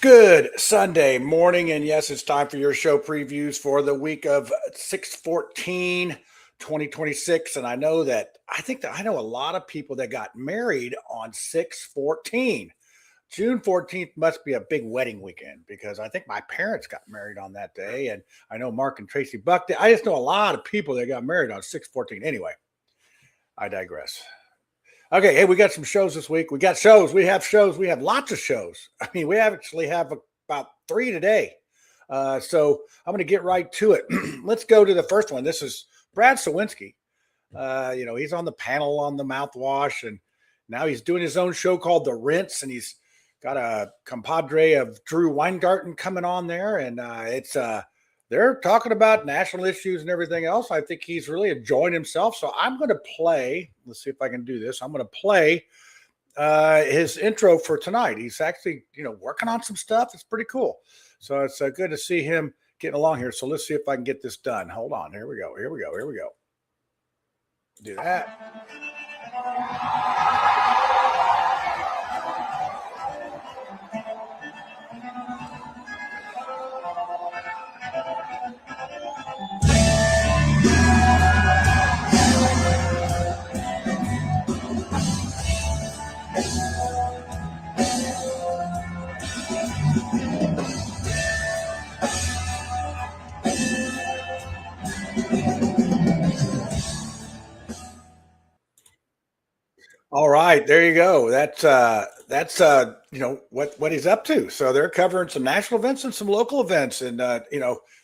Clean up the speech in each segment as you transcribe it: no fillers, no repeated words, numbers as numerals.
Good Sunday morning, and yes, it's time for your show previews for the week of 6/14/2026. And I know that I know a lot of people that got married on 6/14. June 14th must be a big wedding weekend because I think my parents got married on that day. And I know Mark and Tracy Buck did. I just know a lot of people that got married on 6/14. Anyway, I digress. Okay, hey, we got some shows this week. We got shows. We have shows. We have lots of shows. I mean, we actually have about 3 today. So I'm going to get right to it. Let's go to the first one. This is Brad Sawinski. He's on the panel on the mouthwash, and now he's doing his own show called The Rinse, and he's got a compadre of Drew Weingarten coming on there, and they're talking about national issues and everything else. I think he's really enjoying himself. So I'm going to play. Let's see if I can do this. I'm going to play his intro for tonight. He's actually, working on some stuff. It's pretty cool. So it's good to see him getting along here. So let's see if I can get this done. Hold on. Here we go. Do that. All right, there you go. That's what he's up to. So they're covering some national events and some local events, and the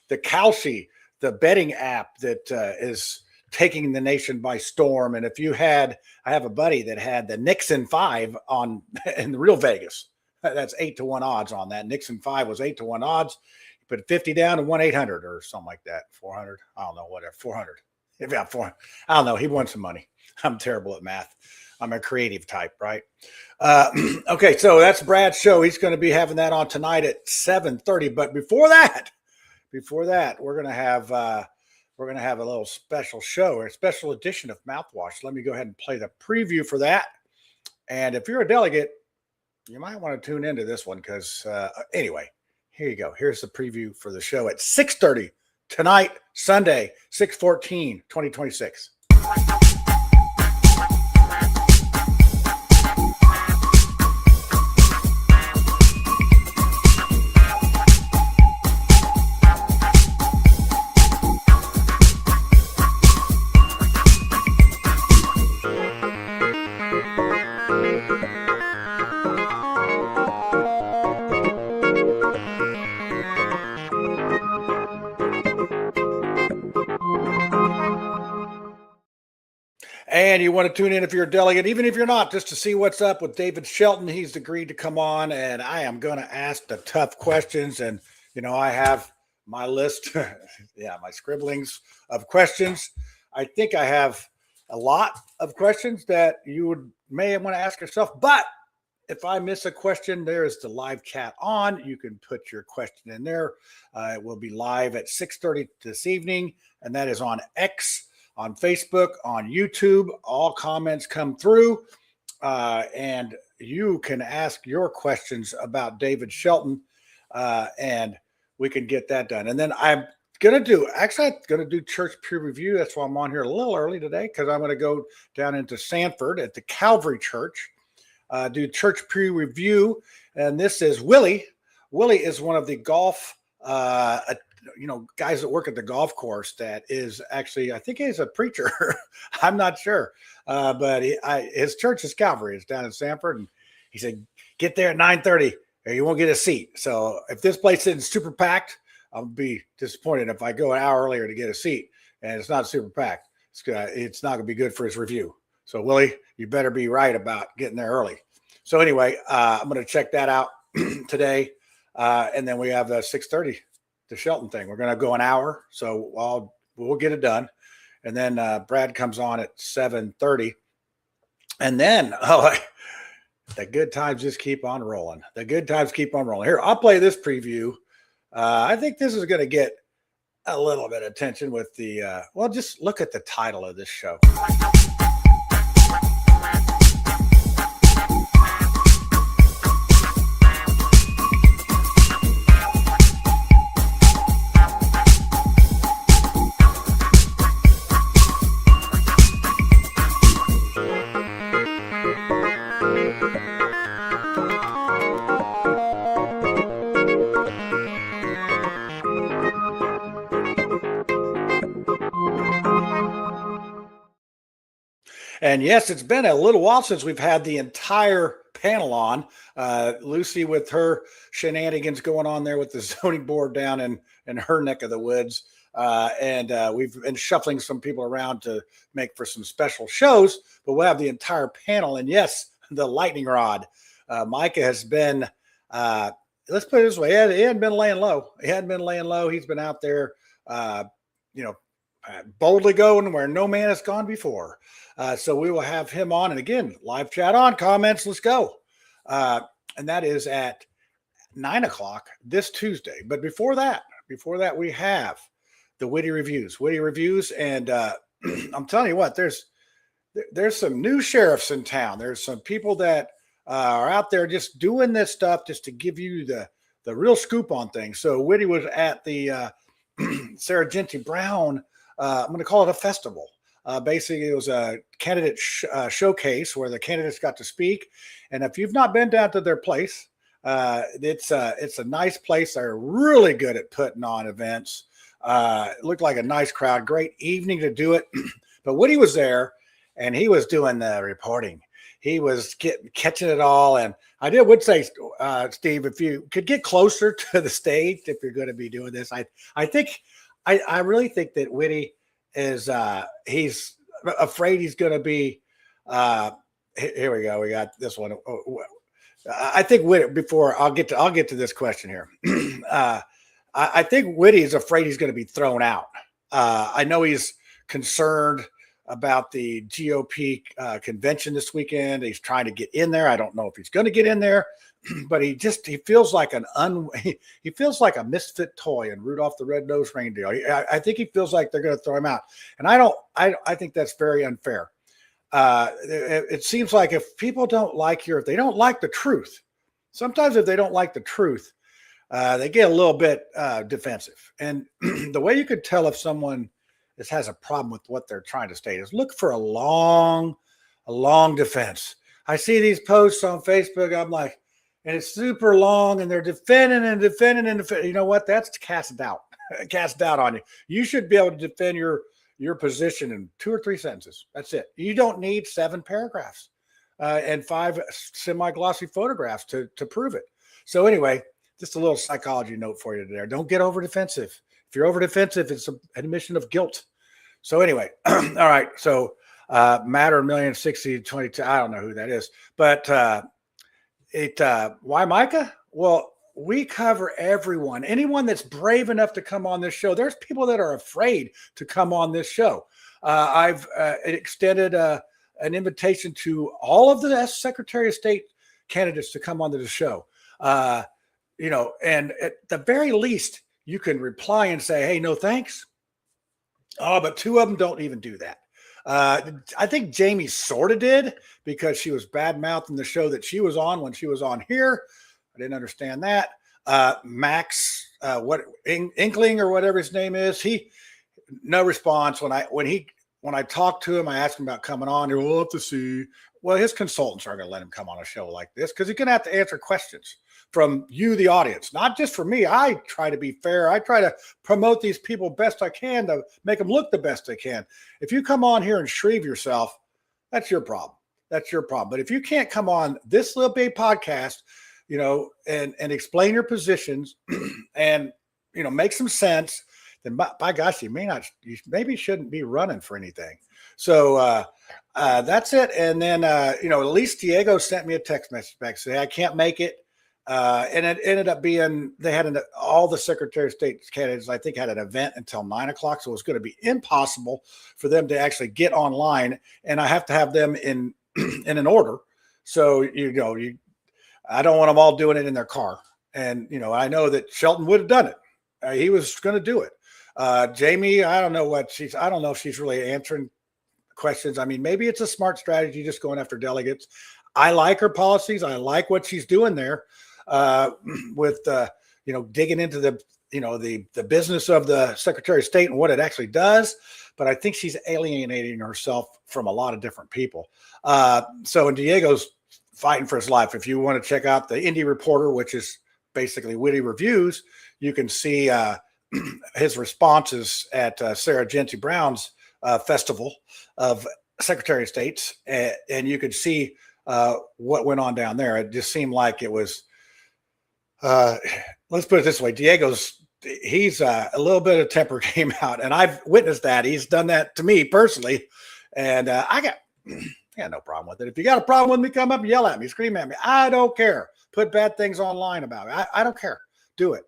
Kalshi, the betting app that is taking the nation by storm. And I have a buddy that had the Nixon 5 on in the real Vegas. That's 8-1 odds on that. Nixon 5 was 8-1 odds. He put 50 down and won 800 or something like that. 400. I don't know, whatever. 400. Yeah, 400. I don't know. He won some money. I'm terrible at math. I'm a creative type, right? Okay, so that's Brad's show. He's going to be having that on tonight at 7:30. But before that, we're going to have a little special show or a special edition of Mouthwash. Let me go ahead and play the preview for that. And if you're a delegate, you might want to tune into this one because anyway, here you go. Here's the preview for the show at 6:30 tonight, Sunday, 6/14/2026. And you want to tune in if you're a delegate, even if you're not, just to see what's up with David Shelton. He's agreed to come on, and I am going to ask the tough questions. And, I have my list, my scribblings of questions. I think I have a lot of questions that you may want to ask yourself. But if I miss a question, there is the live chat on. You can put your question in there. It will be live at 6:30 this evening, and that is on X, on Facebook, on YouTube. All comments come through, and you can ask your questions about David Shelton, and we can get that done. And then I'm going to do church peer review. That's why I'm on here a little early today, because I'm going to go down into Sanford at the Calvary Church, do church peer review. And this is Willie. Willie is one of the golf guys that work at the golf course that is actually, I think he's a preacher. I'm not sure. But his church is Calvary. It's down in Sanford. And he said, get there at 9:30 or you won't get a seat. So if this place isn't super packed, I'll be disappointed if I go an hour earlier to get a seat and it's not super packed. It's not going to be good for his review. So Willie, you better be right about getting there early. So anyway, I'm going to check that out today. And then we have 6:30. The Shelton thing. We're going to go an hour, so we'll get it done. And then Brad comes on at 7:30. And then, the good times just keep on rolling. Here, I'll play this preview. I think this is going to get a little bit of attention with the, just look at the title of this show. And yes, it's been a little while since we've had the entire panel on. Lucy with her shenanigans going on there with the zoning board down in her neck of the woods. And we've been shuffling some people around to make for some special shows, but we'll have the entire panel. And yes, the lightning rod. Micah has been, let's put it this way, he hadn't been laying low. He hadn't been laying low. He's been out there, boldly going where no man has gone before. So we will have him on. And again, live chat on, comments, let's go. And that is at 9 o'clock this Tuesday. But before that, we have the Witty Reviews. And I'm telling you what, there's some new sheriffs in town. There's some people that are out there just doing this stuff just to give you the real scoop on things. So Witty was at the Sarah Gentry Brown, I'm going to call it a festival. Basically, it was a candidate showcase where the candidates got to speak. And if you've not been down to their place, it's a nice place. They're really good at putting on events. It looked like a nice crowd, great evening to do it. But Woody was there, and he was doing the reporting. He was catching it all. And I would say, Steve, if you could get closer to the stage, if you're going to be doing this, I really think that Witty is he's afraid he's going to be. Here we go. We got this one. I think Witty. Before I'll get to this question here. I think Witty is afraid he's going to be thrown out. I know he's concerned about the GOP convention this weekend. He's trying to get in there. I don't know if he's going to get in there, but he feels like he feels like a misfit toy in Rudolph the Red-Nosed Reindeer. I think he feels like they're going to throw him out, and I think that's very unfair. It seems like if people don't like if they don't like the truth, sometimes if they don't like the truth, they get a little bit defensive. And the way you could tell if someone has a problem with what they're trying to state is look for a long defense. I see these posts on Facebook. I'm like, and it's super long, and they're defending. You know what? That's cast doubt on you. You should be able to defend your position in 2 or 3 sentences. That's it. You don't need 7 paragraphs and 5 semi-glossy photographs to prove it. So anyway, just a little psychology note for you there. Don't get over defensive. If you're over defensive, it's an admission of guilt. So anyway, all right. So Matter 1,060,22. I don't know who that is, but why Micah? Well, we cover everyone. Anyone that's brave enough to come on this show. There's people that are afraid to come on this show. I've extended an invitation to all of the Secretary of State candidates to come onto the show. And at the very least, you can reply and say, hey, no thanks. Oh, but 2 of them don't even do that. I think Jamie sort of did because she was bad-mouthing the show that she was on when she was on here. I didn't understand that. Max, Inkling or whatever his name is, no response. When I talked to him, I asked him about coming on. We'll have to see. Well, his consultants aren't going to let him come on a show like this because he's going to have to answer questions from you, the audience, not just for me. I try to be fair. I try to promote these people best I can to make them look the best they can. If you come on here and shrieve yourself, that's your problem. That's your problem. But if you can't come on this little big podcast, and explain your positions and, make some sense, then by gosh, you maybe shouldn't be running for anything. So that's it. And then, at least Diego sent me a text message back saying I can't make it. And it ended up being, they had all the Secretary of State candidates, I think, had an event until 9 o'clock. So it was going to be impossible for them to actually get online. And I have to have them in an order. So, I don't want them all doing it in their car. And, I know that Shelton would have done it. He was going to do it. Jamie, I don't know if she's really answering questions. I mean, maybe it's a smart strategy just going after delegates. I like her policies. I like what she's doing there with, digging into the business of the Secretary of State and what it actually does. But I think she's alienating herself from a lot of different people. So Diego's fighting for his life. If you want to check out the Indy Reporter, which is basically Witty Reviews, you can see his responses at Sarah Gentry Brown's festival of Secretary of State's, and you could see what went on down there. It just seemed like it was. Let's put it this way: he's a little bit of temper came out, and I've witnessed that. He's done that to me personally, and I got no problem with it. If you got a problem with me, come up and yell at me, scream at me. I don't care. Put bad things online about it. I don't care. Do it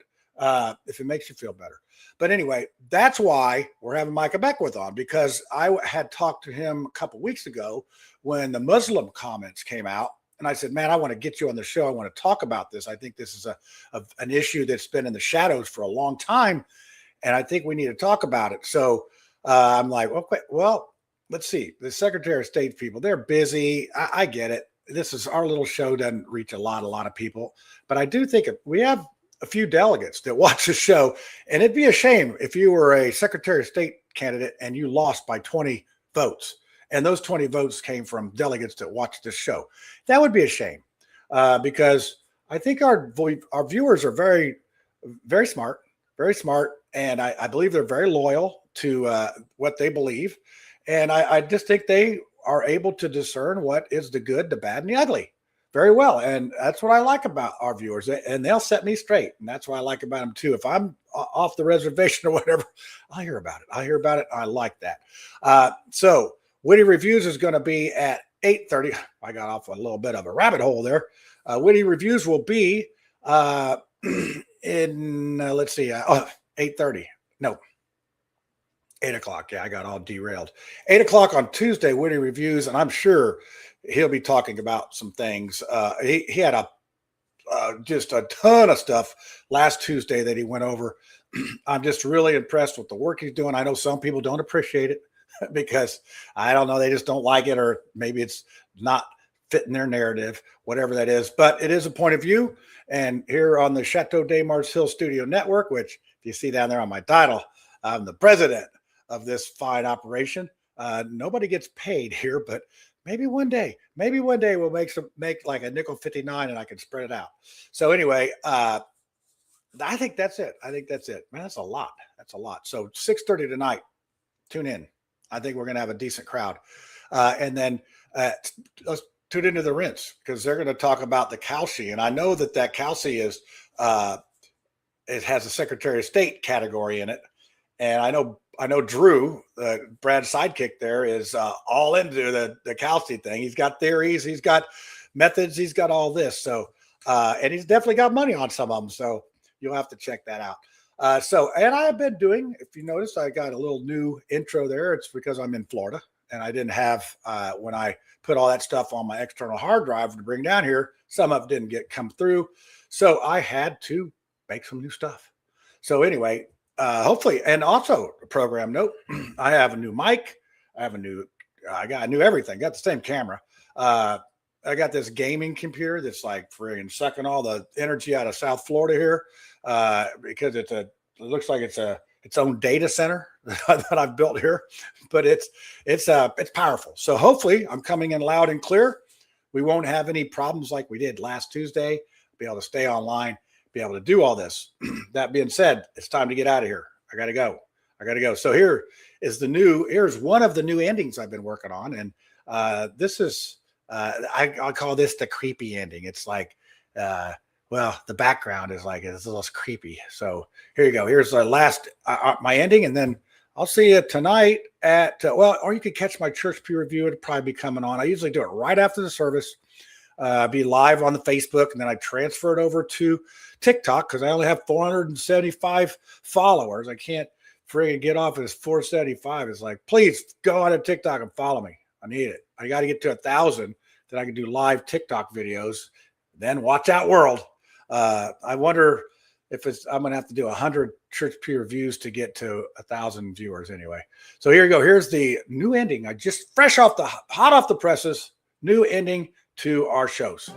if it makes you feel better. But anyway, that's why we're having Micah Beckwith on, because I had talked to him a couple weeks ago when the Muslim comments came out. And I said, man, I want to get you on the show. I want to talk about this. I think this is an issue that's been in the shadows for a long time. And I think we need to talk about it. So I'm like, okay, well, let's see. The Secretary of State people, they're busy. I get it. This is our little show, doesn't reach a lot of people. But I do think we have a few delegates that watch the show. And it'd be a shame if you were a Secretary of State candidate and you lost by 20 votes. And those 20 votes came from delegates that watched this show. That would be a shame because I think our viewers are very, very smart, and I believe they're very loyal to what they believe. And I just think they are able to discern what is the good, the bad, and the ugly very well. And that's what I like about our viewers. And they'll set me straight. And that's what I like about them too. If I'm off the reservation or whatever, I'll hear about it. I like that. So Witty Reviews is going to be at 8:30. I got off a little bit of a rabbit hole there. Witty Reviews will be in, let's see, 8:30. No, 8 o'clock. Yeah, I got all derailed. 8 o'clock on Tuesday, Witty Reviews, and I'm sure he'll be talking about some things. He had just a ton of stuff last Tuesday that he went over. I'm just really impressed with the work he's doing. I know some people don't appreciate it because I don't know, they just don't like it, or maybe it's not fitting their narrative, whatever that is. But it is a point of view. And here on the Chateau de Mars Hill Studio Network, which if you see down there on my title, I'm the president of this fine operation. Nobody gets paid here, but maybe one day we'll make like a nickel 59 and I can spread it out. So anyway, I think that's it. Man, that's a lot. So 6:30 tonight, tune in. I think we're going to have a decent crowd. And then let's tune into the Rinse, because they're going to talk about the Kalshi. And I know that Kalshi is, it has a Secretary of State category in it. And I know Drew, Brad's sidekick there, is all into the Kalshi thing. He's got theories, he's got methods, he's got all this. So, and he's definitely got money on some of them. So you'll have to check that out. And I have been doing, if you notice, I got a little new intro there. It's because I'm in Florida and I didn't have, when I put all that stuff on my external hard drive to bring down here, some of it didn't come through. So I had to make some new stuff. So hopefully, and also a program note, I have a new mic. I got a new everything. Got the same camera. I got this gaming computer that's like friggin' sucking all the energy out of South Florida here, because it looks like it's its own data center that I've built here, but it's powerful. So hopefully I'm coming in loud and clear. We won't have any problems like we did last Tuesday. Be able to stay online, be able to do all this. That being said, it's time to get out of here. I got to go. So here's one of the new endings I've been working on. And this is, I'll call this the creepy ending. It's like, the background is like, it's a little creepy. So here you go. Here's the last, my ending. And then I'll see you tonight or you could catch my church pew review. It'll probably be coming on. I usually do it right after the service, be live on the Facebook. And then I transfer it over to TikTok because I only have 475 followers. I can't friggin' get off of this 475. It's like, please go on to TikTok and follow me. I need it. I got to get to 1,000 that I can do live TikTok videos. Then watch out, world. I wonder if I'm going to have to do 100 church pew reviews to get to 1,000 viewers anyway. So here you go. Here's the new ending. I just hot off the presses, new ending to our shows.